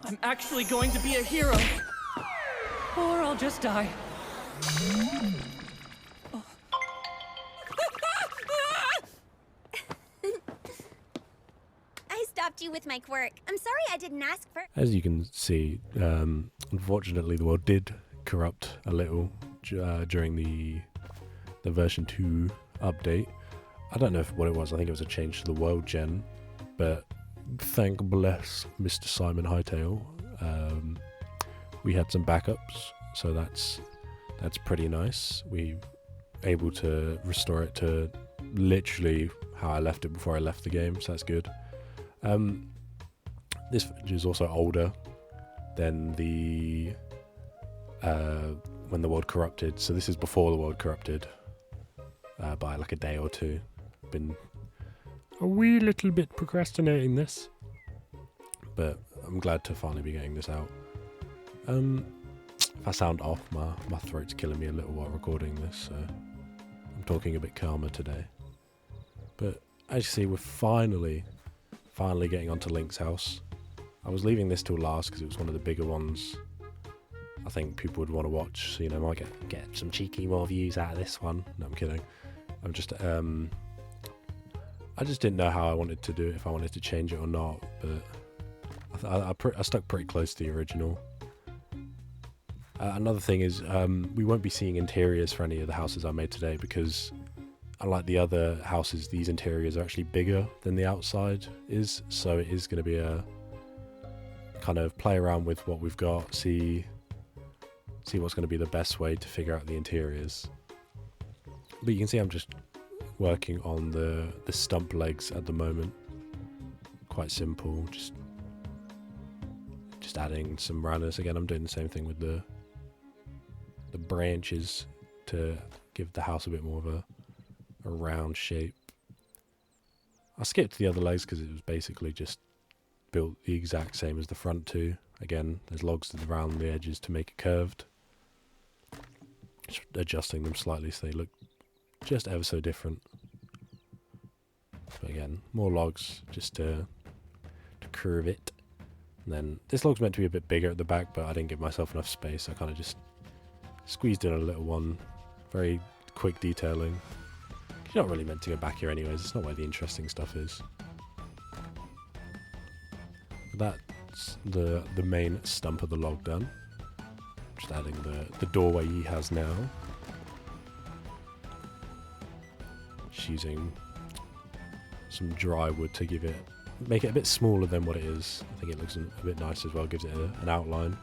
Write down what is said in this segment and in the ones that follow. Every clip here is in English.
I'm actually going to be a hero. Or I'll just die. I stopped you with my quirk. I'm sorry I didn't ask for... As you can see, unfortunately the world did corrupt a little during the version 2 update. I don't know what it was. I think it was a change to the world gen, but thank bless Mr. Simon Hytale. We had some backups, so that's pretty nice. We able to restore it to literally how I left it before I left the game, so that's good. This footage is also older than the when the world corrupted, so this is before the world corrupted by like a day or two. Been a wee little bit procrastinating this, but I'm glad to finally be getting this out. If I sound off, my throat's killing me a little while recording this, so I'm talking a bit calmer today. But as you see, we're finally getting onto Link's house. I was leaving this till last because it was one of the bigger ones I think people would want to watch, so you know, might get some cheeky more views out of this one. No, I'm kidding. I'm just I just didn't know how I wanted to do it, if I wanted to change it or not, but I stuck pretty close to the original. Another thing is, we won't be seeing interiors for any of the houses I made today because, unlike the other houses, these interiors are actually bigger than the outside is, so it is going to be a kind of play around with what we've got, see what's going to be the best way to figure out the interiors. But you can see I'm just working on the stump legs at the moment. Quite simple, just adding some runners. Again, I'm doing the same thing with the branches to give the house a bit more of a round shape. I skipped the other legs because it was basically just built the exact same as the front two. Again, there's logs around the edges to make it curved. Just adjusting them slightly so they look just ever so different. But again, more logs just to curve it. And then this log's meant to be a bit bigger at the back, but I didn't give myself enough space. I kind of just squeezed in a little one. Very quick detailing. You're not really meant to go back here anyways. It's not where the interesting stuff is. That's the main stump of the log done. Just adding the doorway he has now. Just using some dry wood to make it a bit smaller than what it is. I think it looks a bit nice as well, gives it an outline.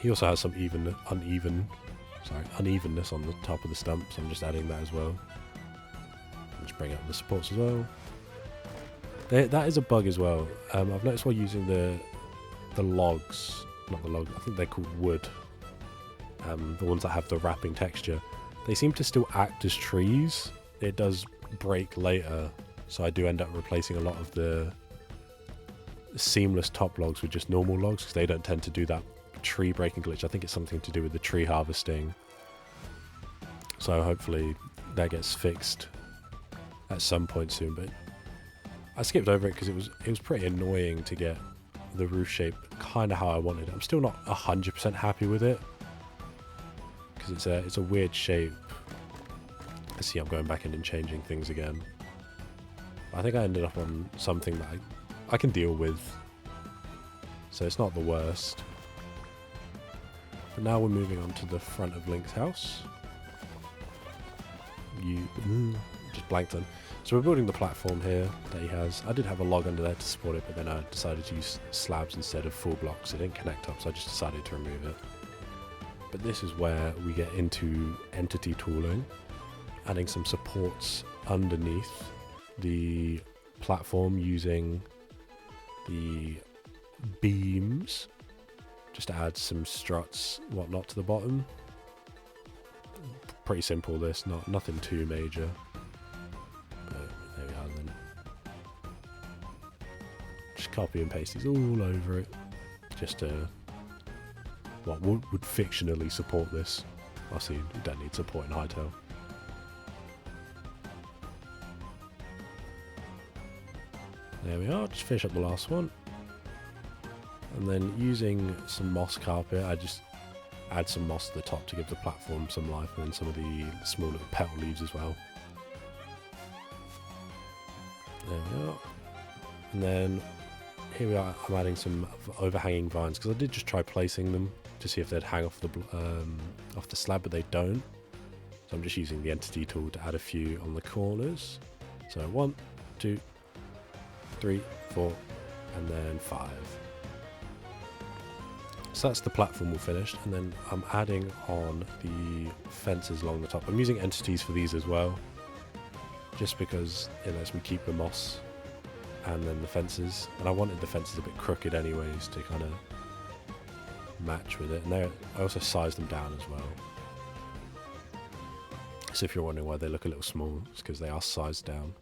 He also has some unevenness on the top of the stump, so I'm just adding that as well. I'll just bring up the supports as well. That is a bug as well. I've noticed while using the logs, not the logs, I think they're called wood, the ones that have the wrapping texture, they seem to still act as trees. It does break later, so I do end up replacing a lot of the seamless top logs with just normal logs because they don't tend to do that tree breaking glitch. I think it's something to do with the tree harvesting. So hopefully that gets fixed at some point soon, but I skipped over it because it was pretty annoying to get the roof shape kind of how I wanted it. I'm still not 100% happy with it because it's a weird shape. I see I'm going back in and changing things again. I think I ended up on something that I can deal with, so it's not the worst. But now we're moving on to the front of Link's house. Just blanked on. So we're building the platform here that he has. I did have a log under there to support it, but then I decided to use slabs instead of full blocks. It didn't connect up, so I just decided to remove it. But this is where we get into entity tooling, adding some supports underneath the platform using the beams, just to add some struts, whatnot to the bottom. Pretty simple this, nothing too major. But there we are then. Just copy and paste these all over it. Just to what would fictionally support this. I see you don't need support in Hytale. There we are, just finish up the last one. And then using some moss carpet, I just add some moss to the top to give the platform some life, and then some of the small little petal leaves as well. There we are. And then here we are, I'm adding some overhanging vines, because I did just try placing them to see if they'd hang off the slab, but they don't. So I'm just using the entity tool to add a few on the corners. So 1, 2, 3, 4, and then 5. So that's the platform all finished, and then I'm adding on the fences along the top. I'm using entities for these as well, just because it lets me keep the moss and then the fences. And I wanted the fences a bit crooked anyways to kind of match with it. And I also sized them down as well. So if you're wondering why they look a little small, it's because they are sized down.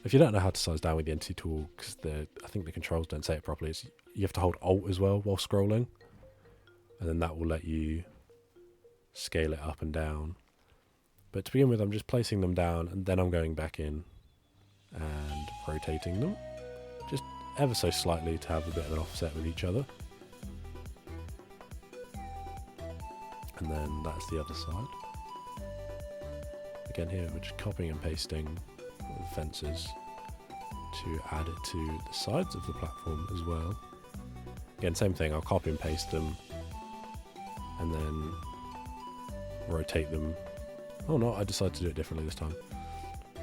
If you don't know how to size down with the entity tool, because I think the controls don't say it properly, you have to hold Alt as well while scrolling, and then that will let you scale it up and down. But to begin with, I'm just placing them down, and then I'm going back in and rotating them, just ever so slightly to have a bit of an offset with each other. And then that's the other side. Again here, we're just copying and pasting the fences to add it to the sides of the platform as well. Again, same thing, I'll copy and paste them and then rotate them. Oh no, I decided to do it differently this time.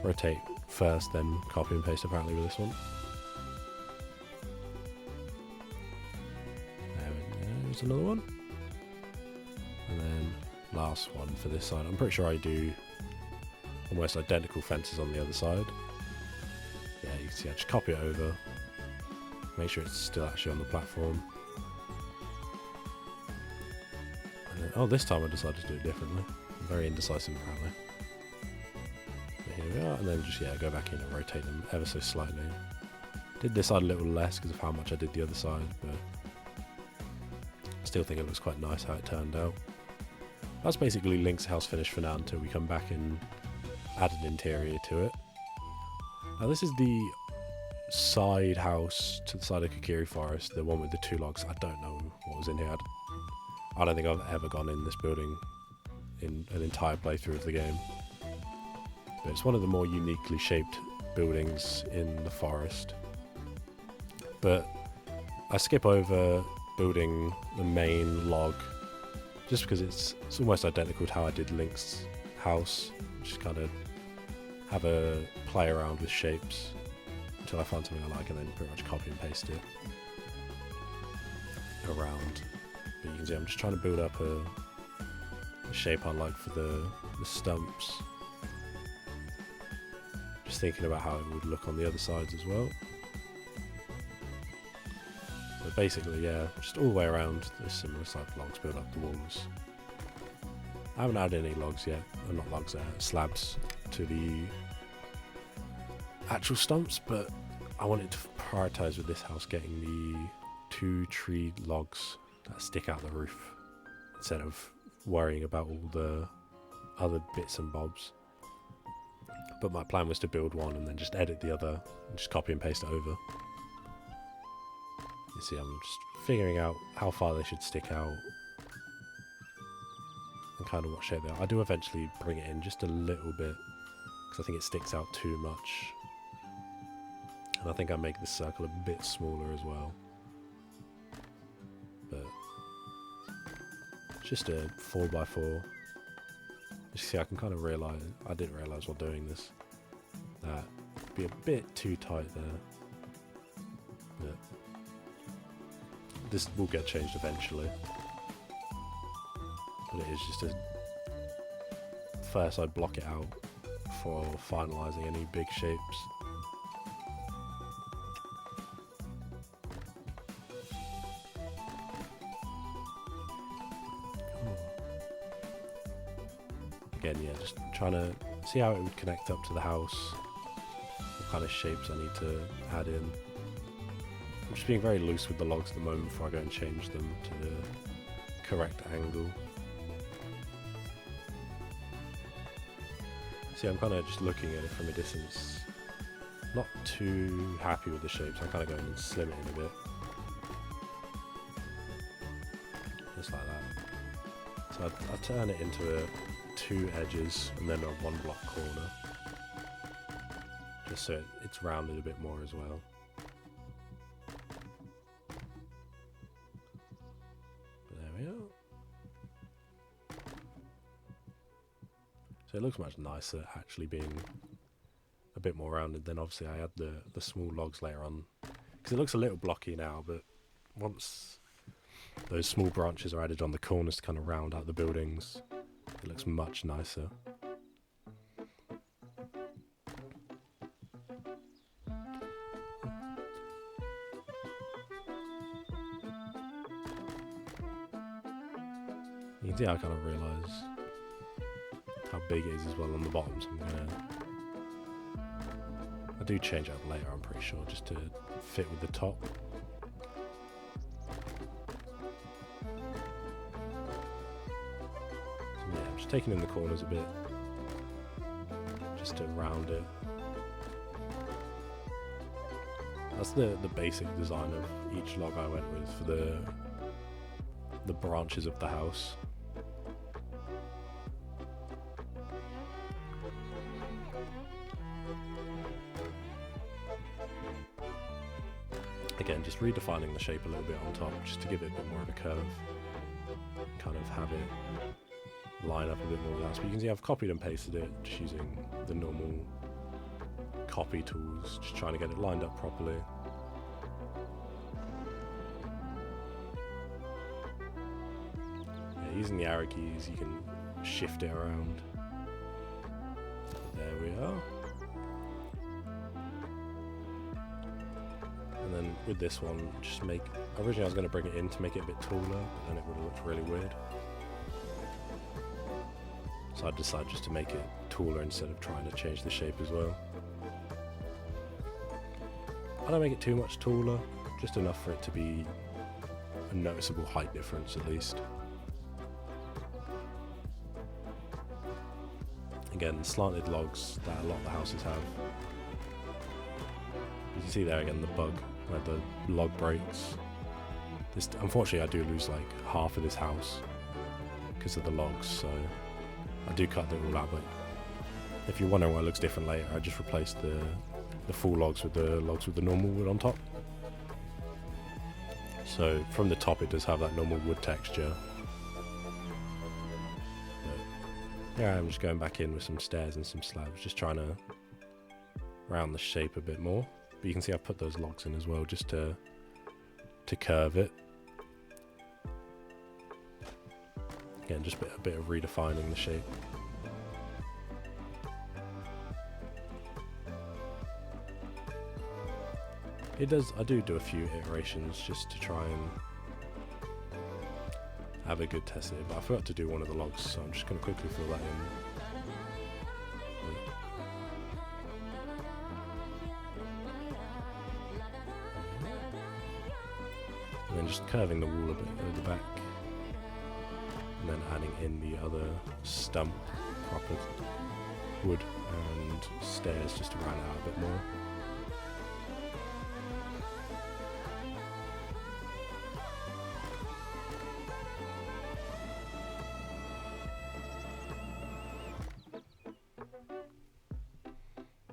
Rotate first, then copy and paste apparently with this one. There's another one. And then last one for this side. I'm pretty sure I do almost identical fences on the other side. Yeah, you can see I just copy it over, make sure it's still actually on the platform. And then, oh, this time I decided to do it differently. I'm very indecisive apparently. But here we are, and then just go back in and rotate them ever so slightly. Did this side a little less because of how much I did the other side, but I still think it looks quite nice how it turned out. That's basically Link's house finished for now until we come back and add an interior to it. Now this is the side house to the side of Kokiri Forest, the one with the 2 logs. I don't know what was in here. I don't think I've ever gone in this building in an entire playthrough of the game. But it's one of the more uniquely shaped buildings in the forest. But I skip over building the main log just because it's almost identical to how I did Link's house. Just kind of have a play around with shapes until I find something I like, and then pretty much copy and paste it around. But you can see I'm just trying to build up a shape I like for the stumps. Just thinking about how it would look on the other sides as well. But basically, yeah, just all the way around there's similar type logs build up the walls. I haven't added any logs yet, or not logs, slabs to the actual stumps, but I wanted to prioritise with this house getting the 2 tree logs that stick out the roof instead of worrying about all the other bits and bobs. But my plan was to build one and then just edit the other and just copy and paste it over. You see, I'm just figuring out how far they should stick out and kind of what shape they are. I do eventually bring it in just a little bit because I think it sticks out too much. And I think I make this circle a bit smaller as well. But it's just a 4x4. You see, I can kind of realise, I didn't realise while doing this, that it'd be a bit too tight there. But this will get changed eventually. But it is just a... First I'd block it out before finalising any big shapes. Again, yeah, just trying to see how it would connect up to the house, what kind of shapes I need to add in. I'm just being very loose with the logs at the moment before I go and change them to the correct angle. See, I'm kind of just looking at it from a distance Not too happy with the shape, so I'm kind of going and slim it in a bit. Just like that. So I turn it into 2 edges and then a 1 block corner. Just so it's rounded a bit more as well. There we are. So it looks much nicer actually being a bit more rounded. Then obviously I add the small logs later on, because it looks a little blocky now, but once those small branches are added on the corners to kind of round out the buildings, it looks much nicer. You can see I kind of realise how big it is as well on the bottom, so I do change it up later, I'm pretty sure, just to fit with the top. So yeah, I'm just taking in the corners a bit, just to round it. That's the basic design of each log I went with for the branches of the house. Again, just redefining the shape a little bit on top, just to give it a bit more of a curve. Kind of have it line up a bit more with that. So you can see I've copied and pasted it, just using the normal copy tools, just trying to get it lined up properly. Yeah, using the arrow keys, you can shift it around. There we are. And then with this one, just originally I was going to bring it in to make it a bit taller, but then it would have looked really weird. So I decided just to make it taller instead of trying to change the shape as well. I don't make it too much taller, just enough for it to be a noticeable height difference at least. Again, slanted logs that a lot of the houses have. You can see there again the bug where the log breaks. Unfortunately I do lose like half of this house because of the logs, so I do cut them all out, but if you're wondering why it looks different later, I just replaced the full logs with the normal wood on top. So from the top it does have that normal wood texture. But yeah, I'm just going back in with some stairs and some slabs, just trying to round the shape a bit more. But you can see I've put those logs in as well, just to curve it. Again, just a bit of redefining the shape. I do a few iterations just to try and have a good test of it, but I forgot to do one of the logs, so I'm just going to quickly fill that in. And then just curving the wall a bit at the back, and then adding in the other stump, proper wood and stairs just to round it out a bit more.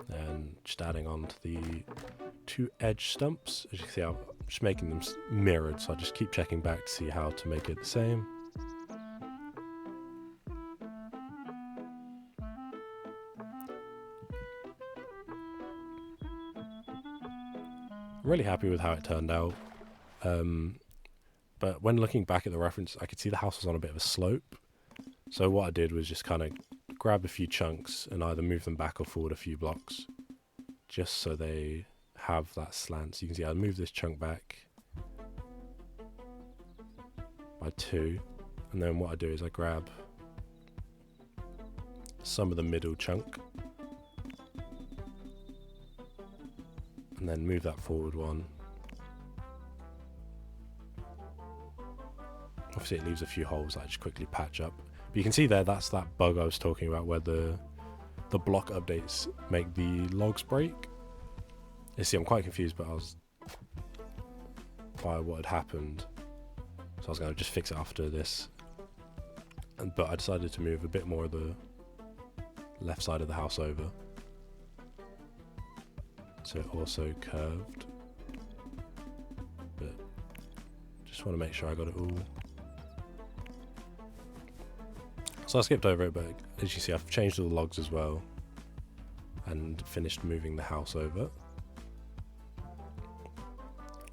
And just adding on to the 2 edge stumps. As you can see, I'm just making them mirrored, so I just keep checking back to see how to make it the same. I'm really happy with how it turned out, but when looking back at the reference, I could see the house was on a bit of a slope, so what I did was just kind of grab a few chunks and either move them back or forward a few blocks, just so they have that slant. So you can see I move this chunk back by 2, and then what I do is I grab some of the middle chunk and then move that forward 1. Obviously it leaves a few holes that I just quickly patch up. But you can see there, that's that bug I was talking about where the block updates make the logs break. You see, I'm quite confused, but by what had happened. So I was going to just fix it after this. But I decided to move a bit more of the left side of the house over. So it also curved. But just want to make sure I got it all. So I skipped over it, but as you see, I've changed all the logs as well. And finished moving the house over.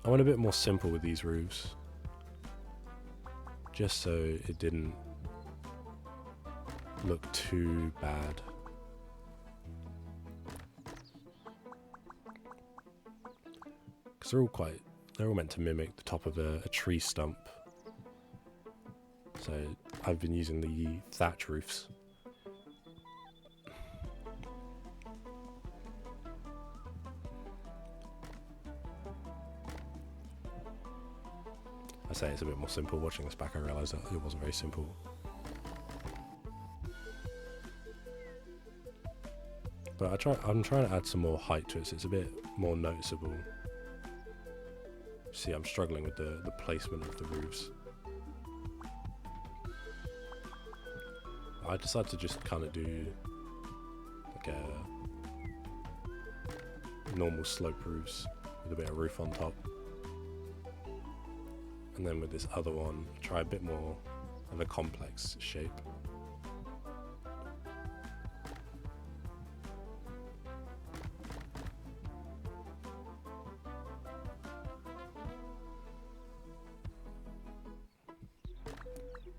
I went a bit more simple with these roofs. Just so it didn't look too bad. Because they're all meant to mimic the top of a tree stump. So I've been using the thatch roofs. I say it's a bit more simple. Watching this back, I realised that it wasn't very simple. But I'm trying to add some more height to it, so it's a bit more noticeable. See, I'm struggling with the placement of the roofs. I decided to just kind of do like a normal slope roofs with a bit of roof on top. And then with this other one, try a bit more of a complex shape.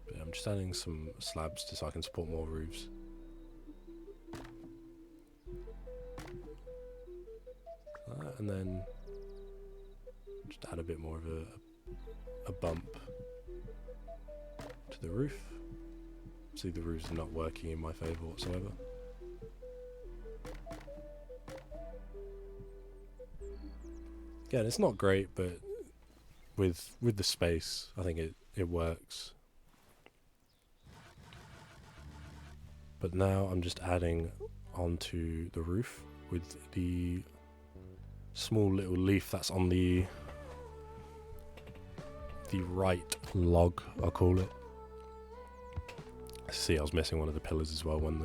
But I'm just adding some slabs so I can support more roofs. And then just add a bit more of a bump to the roof. See, the roof's not working in my favour whatsoever. Again, it's not great, but with the space, I think it works. But now I'm just adding onto the roof with the small little leaf that's on the right log, I'll call it. See, I was missing one of the pillars as well when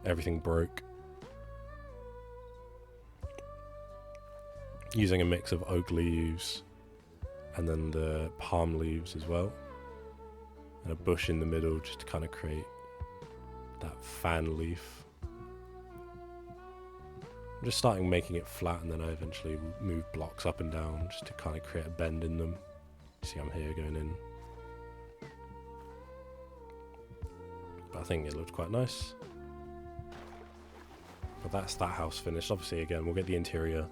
everything broke. Using a mix of oak leaves and then the palm leaves as well. And a bush in the middle just to kind of create that fan leaf. I'm just starting making it flat, and then I eventually move blocks up and down just to kind of create a bend in them. See, I'm here going in. But I think it looked quite nice. But that's that house finished. Obviously, again, we'll get the interior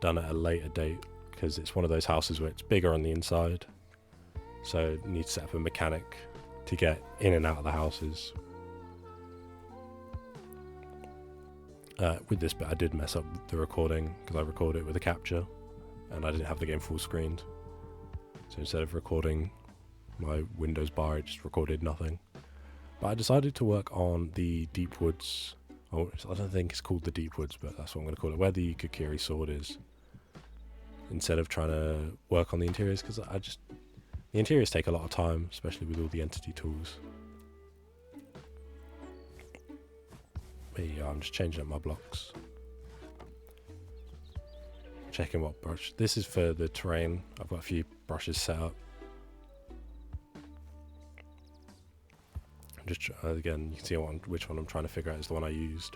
done at a later date, because it's one of those houses where it's bigger on the inside. So you need to set up a mechanic to get in and out of the houses. With this bit, I did mess up the recording, because I recorded it with a capture, and I didn't have the game full screened. So instead of recording my Windows bar, it just recorded nothing. But I decided to work on the Deep Woods. Oh, I don't think it's called the Deep Woods, but that's what I'm going to call it. Where the Kokiri sword is. Instead of trying to work on the interiors, because the interiors take a lot of time, especially with all the entity tools. There you go, I'm just changing up my blocks. Checking what brush. This is for the terrain. I've got a few brushes set up. Just again, you can see which one I'm trying to figure out is the one I used.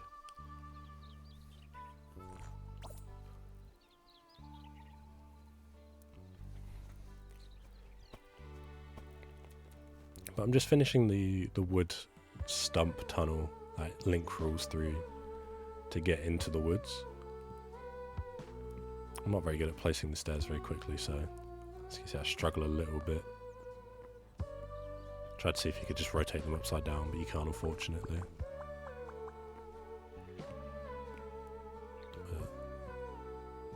But I'm just finishing the wood stump tunnel that Link crawls through to get into the woods. I'm not very good at placing the stairs very quickly, so as you can see, I struggle a little bit. Tried to see if you could just rotate them upside down, but you can't, unfortunately. But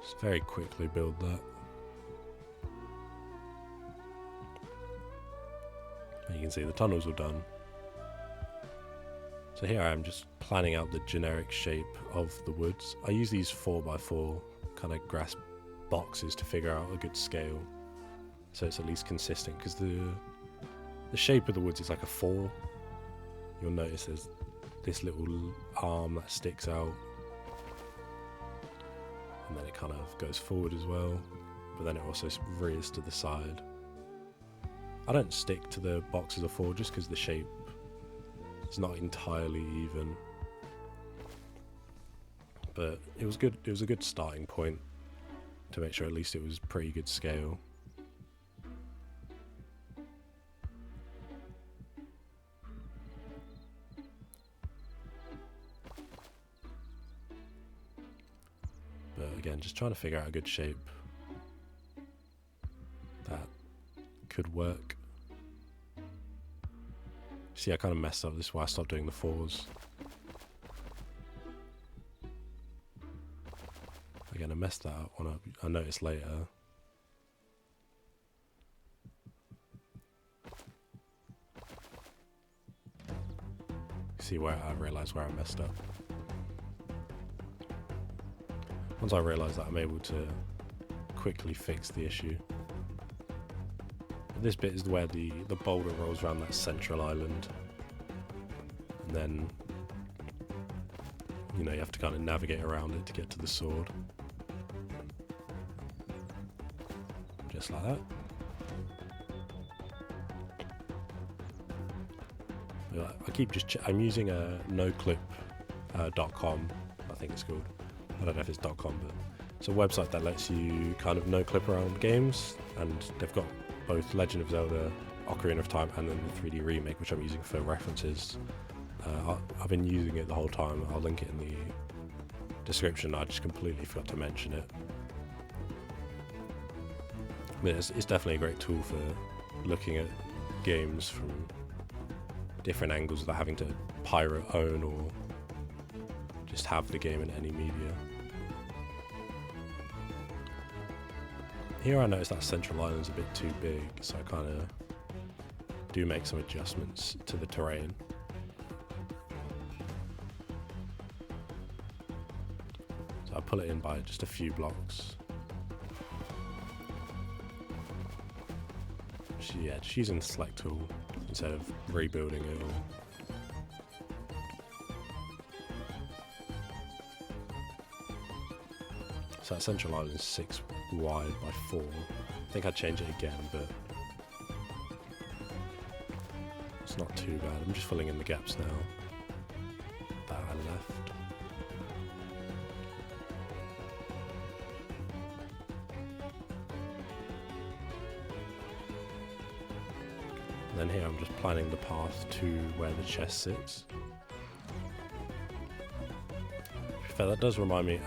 just very quickly build that. And you can see the tunnels are done. So here I am just planning out the generic shape of the woods. I use these 4x4 kind of grasp boxes to figure out a good scale, so it's at least consistent, because the shape of the woods is like a 4. You'll notice there's this little arm that sticks out, and then it kind of goes forward as well, but then it also rears to the side. I don't stick to the boxes of 4 just because the shape is not entirely even, but it was good. It was a good starting point to make sure at least it was pretty good scale. But again, just trying to figure out a good shape that could work. See, I kind of messed up. This is why I stopped doing the 4s. Again, I messed that up when I noticed later. See where I realised where I messed up. Once I realised that, I'm able to quickly fix the issue. This bit is where the boulder rolls around that central island, and then you have to kind of navigate around it to get to the sword, just like that. I keep I'm using a noclip.com, I think it's called. I don't know if it's .com, but it's a website that lets you kind of no-clip around games, and they've got both Legend of Zelda, Ocarina of Time, and then the 3D remake, which I'm using for references. I've been using it the whole time. I'll link it in the description. I just completely forgot to mention it. But it's definitely a great tool for looking at games from different angles without having to pirate, own, or just have the game in any media. Here I noticed that central island's a bit too big, so I kind of do make some adjustments to the terrain. So I pull it in by just a few blocks. Just using the select tool instead of rebuilding it all. So that central island is 6 wide by 4. I think I'd change it again, but it's not too bad. I'm just filling in the gaps now that I left. And then here I'm just planning the path to where the chest sits. Fair, that does remind me,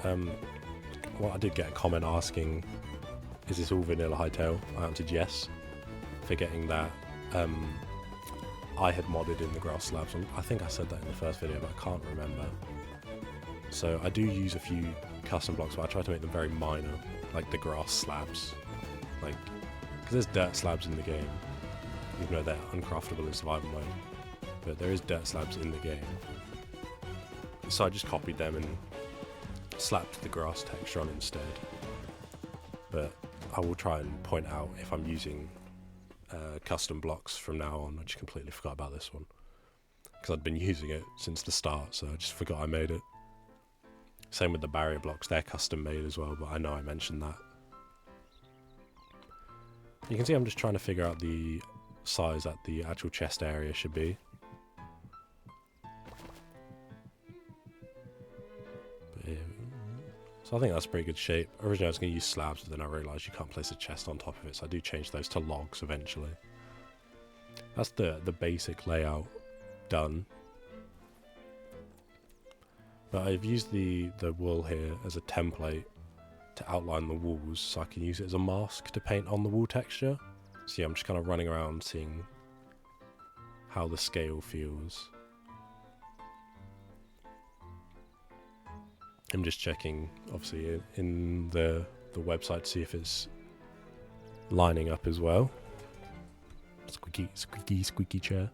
well, I did get a comment asking, is this all vanilla Hytale? I answered yes, forgetting that I had modded in the grass slabs. I think I said that in the first video, but I can't remember. So I do use a few custom blocks, but I try to make them very minor, like the grass slabs. Like, because there's dirt slabs in the game, even though they're uncraftable in survival mode. But there is dirt slabs in the game. So I just copied them and slapped the grass texture on instead. But I will try and point out if I'm using custom blocks from now on. I just completely forgot about this one because I'd been using it since the start, so I just forgot I made it. Same with the barrier blocks, they're custom made as well, but I know I mentioned that. You can see I'm just trying to figure out the size that the actual chest area should be. So I think that's a pretty good shape. Originally I was going to use slabs, but then I realised you can't place a chest on top of it, so I do change those to logs eventually. That's the basic layout done. But I've used the wool here as a template to outline the walls, so I can use it as a mask to paint on the wall texture. So yeah, I'm just kind of running around seeing how the scale feels. I'm just checking, obviously, in the website to see if it's lining up as well. Squeaky, squeaky, squeaky chair.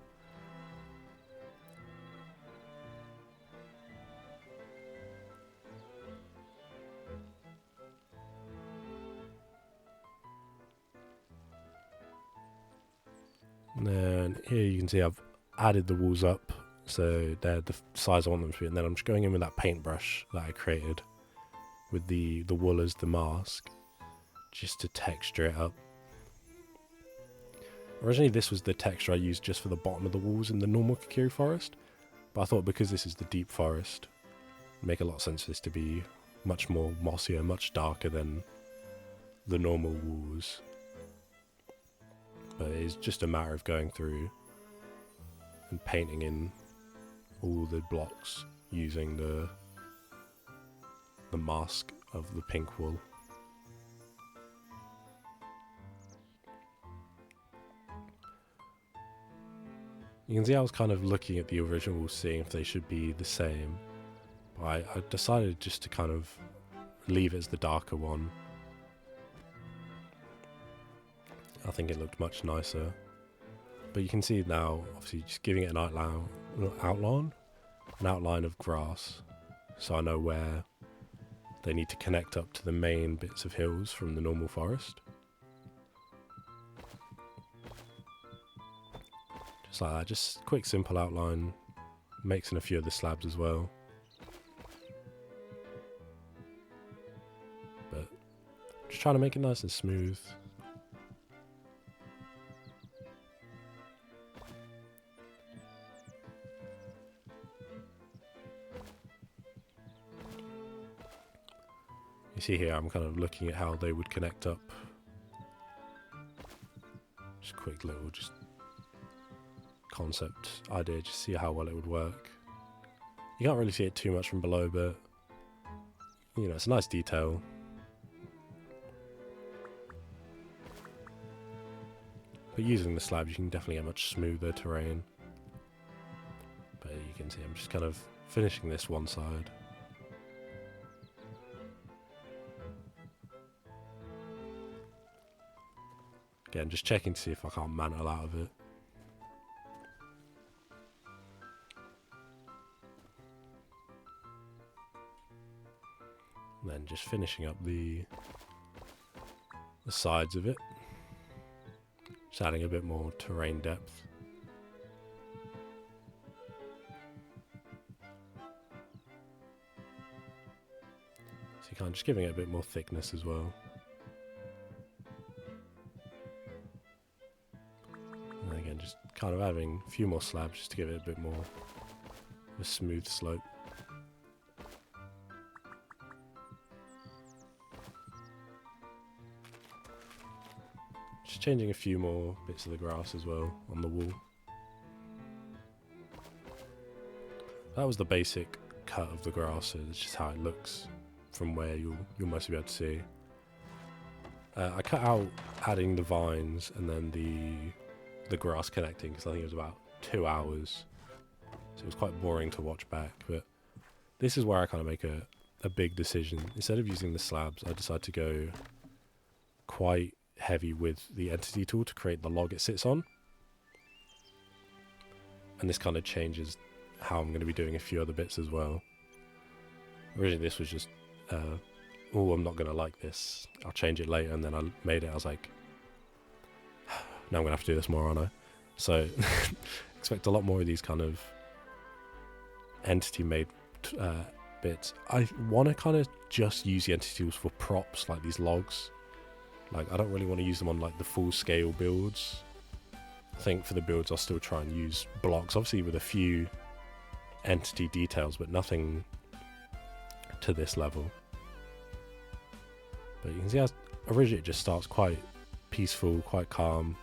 And then here you can see I've added the walls up, so they're the size I want them to be. And then I'm just going in with that paintbrush that I created with the wool as the mask, just to texture it up. Originally this was the texture I used just for the bottom of the walls in the normal Kokiri forest, but I thought because this is the deep forest, it'd make a lot of sense for this to be much more mossier, much darker than the normal walls. But it's just a matter of going through and painting in all the blocks using the mask of the pink wool. You can see I was kind of looking at the original, seeing if they should be the same, but I decided just to kind of leave it as the darker one. I think it looked much nicer. But you can see now, obviously, just giving it an outline of grass, so I know where they need to connect up to the main bits of hills from the normal forest. Just like that, just quick simple outline, mixing a few of the slabs as well. But just trying to make it nice and smooth. You see here, I'm kind of looking at how they would connect up. Just a quick little concept idea, just see how well it would work. You can't really see it too much from below, but you know, it's a nice detail. But using the slabs, you can definitely get much smoother terrain. But you can see I'm just kind of finishing this one side. Again, just checking to see if I can't mantle out of it. And then just finishing up the sides of it. Just adding a bit more terrain depth. So you kind of just giving it a bit more thickness as well. And again, just kind of having a few more slabs just to give it a bit more of a smooth slope. Just changing a few more bits of the grass as well on the wall. That was the basic cut of the grass, so it's just how it looks from where you'll mostly be able to see. I cut out adding the vines and then the grass connecting, because I think it was about 2 hours, so it was quite boring to watch back. But this is where I kind of make a big decision. Instead of using the slabs, I decided to go quite heavy with the entity tool to create the log it sits on, and this kind of changes how I'm going to be doing a few other bits as well. Originally this was just oh, I'm not going to like this, I'll change it later, and then I made it, I was like, now I'm going to have to do this more, aren't I? So expect a lot more of these kind of entity made bits. I want to kind of just use the entity tools for props, like these logs. Like, I don't really want to use them on like the full scale builds. I think for the builds I'll still try and use blocks, obviously with a few entity details, but nothing to this level. But you can see how originally it just starts quite peaceful, quite calm.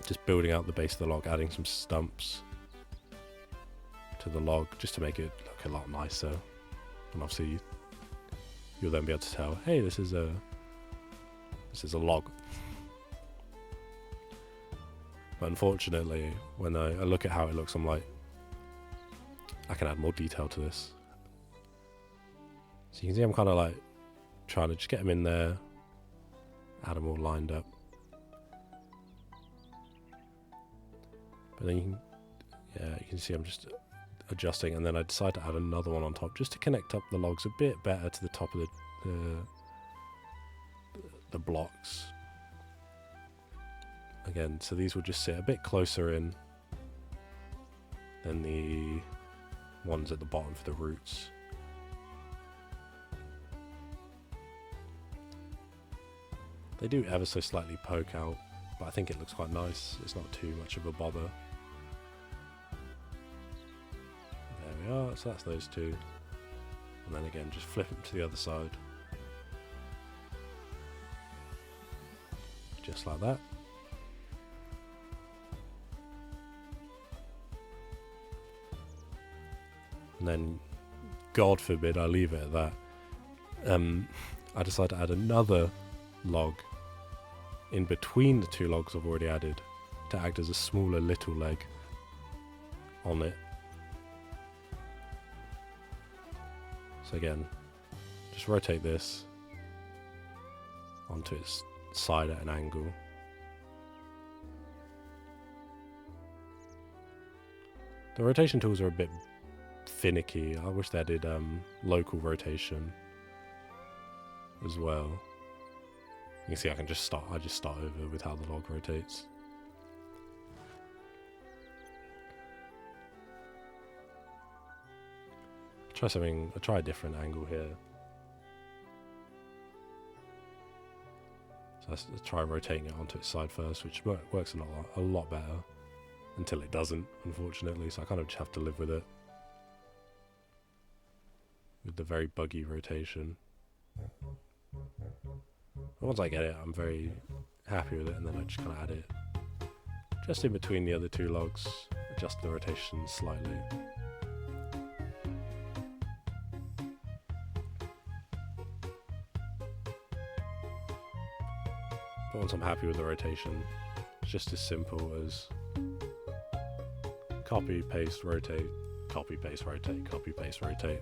Just building out the base of the log, adding some stumps to the log just to make it look a lot nicer. And obviously you'll then be able to tell, hey, this is a log. But unfortunately, when I look at how it looks, I'm like, I can add more detail to this. So you can see I'm kind of like trying to just get them in there, add them all lined up. But then you can see I'm just adjusting, and then I decide to add another one on top just to connect up the logs a bit better to the top of the blocks. Again, so these will just sit a bit closer in than the ones at the bottom for the roots. They do ever so slightly poke out, but I think it looks quite nice. It's not too much of a bother. There we are, so that's those two. And then again, just flip it to the other side. Just like that. And then, God forbid I leave it at that, I decide to add another log in between the two logs I've already added to act as a smaller little leg on it. So again, just rotate this onto its side at an angle. The rotation tools are a bit finicky. I wish they did local rotation as well. You can see I just start over with how the log rotates. I'll try a different angle here. So let's try rotating it onto its side first, which works a lot better until it doesn't, unfortunately. So I kind of just have to live with it, with the very buggy rotation. But once I get it, I'm very happy with it, and then I just kind of add it just in between the other two logs, adjust the rotation slightly. But once I'm happy with the rotation, it's just as simple as copy, paste, rotate, copy, paste, rotate, copy, paste, rotate.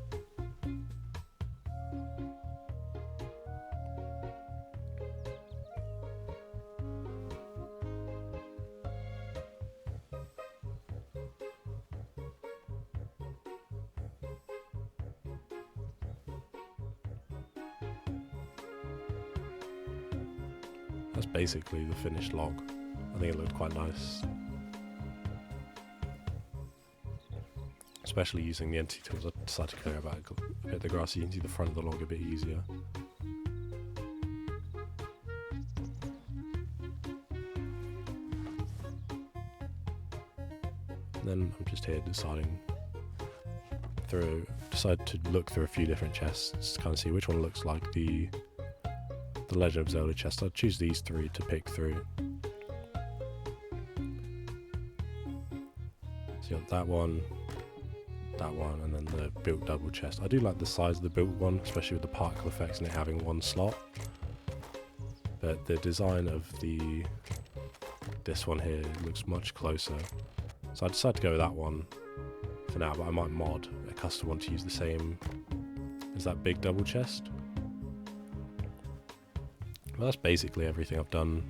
That's basically the finished log. I think it looked quite nice. Especially using the entity tools, I decided to clear back a bit of the grass so you can see the front of the log a bit easier. And then I'm just here decide to look through a few different chests to kind of see which one looks like the Legend of Zelda chest. I'll choose these three to pick through. So you got that one, and then the built double chest. I do like the size of the built one, especially with the particle effects and it having one slot. But the design of this one here looks much closer. So I decided to go with that one for now, but I might mod a custom one to use the same as that big double chest. Well, that's basically everything I've done.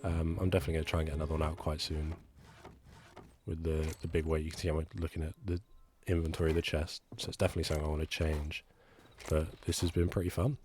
I'm definitely going to try and get another one out quite soon. With the big weight, you can see I'm looking at the inventory of the chest. So it's definitely something I want to change. But this has been pretty fun.